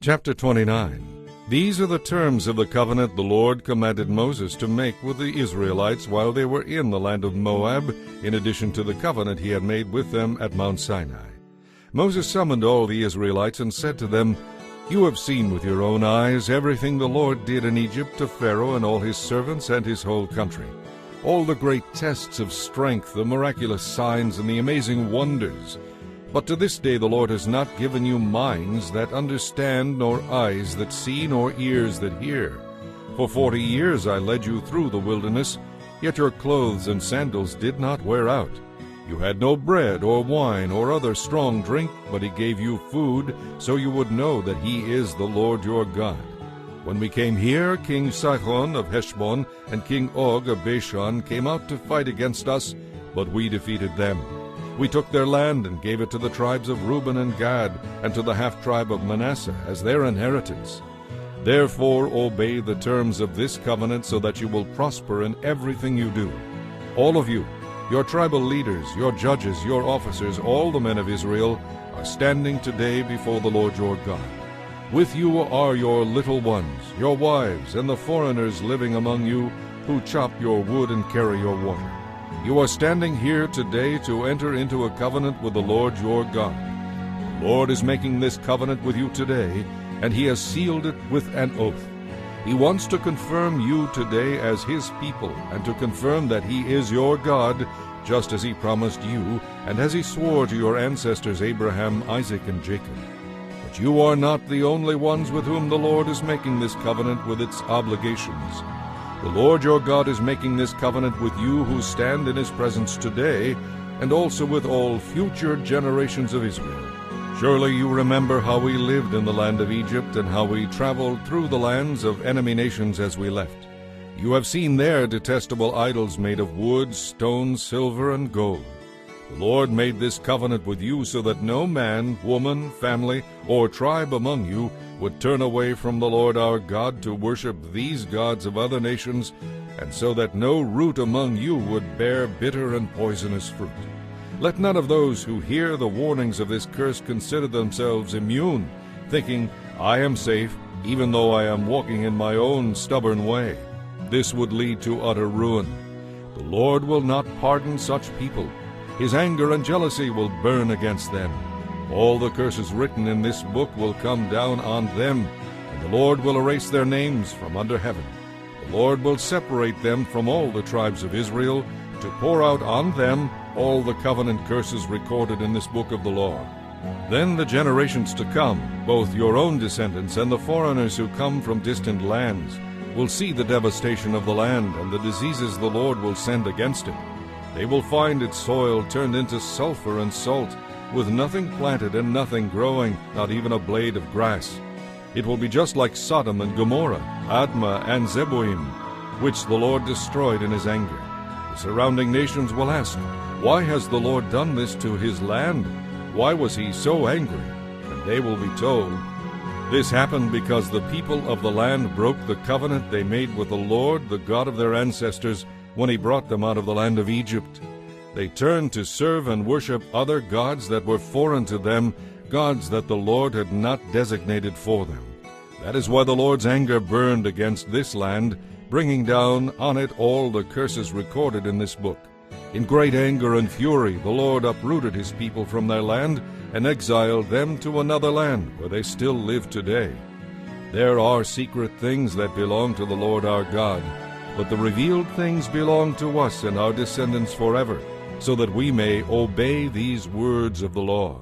Chapter 29. These are the terms of the covenant the Lord commanded Moses to make with the Israelites while they were in the land of Moab, in addition to the covenant he had made with them at Mount Sinai. Moses summoned all the Israelites and said to them, "You have seen with your own eyes everything the Lord did in Egypt to Pharaoh and all his servants and his whole country. All the great tests of strength, the miraculous signs, and the amazing wonders. But to this day the Lord has not given you minds that understand, nor eyes that see, nor ears that hear. For 40 years I led you through the wilderness, yet your clothes and sandals did not wear out. You had no bread or wine or other strong drink, but he gave you food, so you would know that he is the Lord your God. When we came here, King Sihon of Heshbon and King Og of Bashan came out to fight against us, but we defeated them. We took their land and gave it to the tribes of Reuben and Gad, and to the half-tribe of Manasseh as their inheritance. Therefore obey the terms of this covenant, so that you will prosper in everything you do. All of you, your tribal leaders, your judges, your officers, all the men of Israel, are standing today before the Lord your God. With you are your little ones, your wives, and the foreigners living among you, who chop your wood and carry your water. You are standing here today to enter into a covenant with the Lord your God. The Lord is making this covenant with you today, and he has sealed it with an oath. He wants to confirm you today as his people, and to confirm that he is your God, just as he promised you, and as he swore to your ancestors Abraham, Isaac, and Jacob. But you are not the only ones with whom the Lord is making this covenant with its obligations. The Lord your God is making this covenant with you who stand in his presence today, and also with all future generations of Israel. Surely you remember how we lived in the land of Egypt, and how we traveled through the lands of enemy nations as we left. You have seen there detestable idols made of wood, stone, silver, and gold. The Lord made this covenant with you so that no man, woman, family, or tribe among you would turn away from the Lord our God to worship these gods of other nations, and so that no root among you would bear bitter and poisonous fruit. Let none of those who hear the warnings of this curse consider themselves immune, thinking, "I am safe, even though I am walking in my own stubborn way." This would lead to utter ruin. The Lord will not pardon such people. His anger and jealousy will burn against them. All the curses written in this book will come down on them, and the Lord will erase their names from under heaven. The Lord will separate them from all the tribes of Israel, to pour out on them all the covenant curses recorded in this book of the law. Then the generations to come, both your own descendants and the foreigners who come from distant lands, will see the devastation of the land and the diseases the Lord will send against it. They will find its soil turned into sulfur and salt, with nothing planted and nothing growing, not even a blade of grass. It will be just like Sodom and Gomorrah, Admah and Zeboim, which the Lord destroyed in his anger. The surrounding nations will ask, "Why has the Lord done this to his land? Why was he so angry?" And they will be told, "This happened because the people of the land broke the covenant they made with the Lord, the God of their ancestors, when he brought them out of the land of Egypt. They turned to serve and worship other gods that were foreign to them, gods that the Lord had not designated for them. That is why the Lord's anger burned against this land, bringing down on it all the curses recorded in this book. In great anger and fury the Lord uprooted his people from their land and exiled them to another land where they still live today. There are secret things that belong to the Lord our God, but the revealed things belong to us and our descendants forever, so that we may obey these words of the law."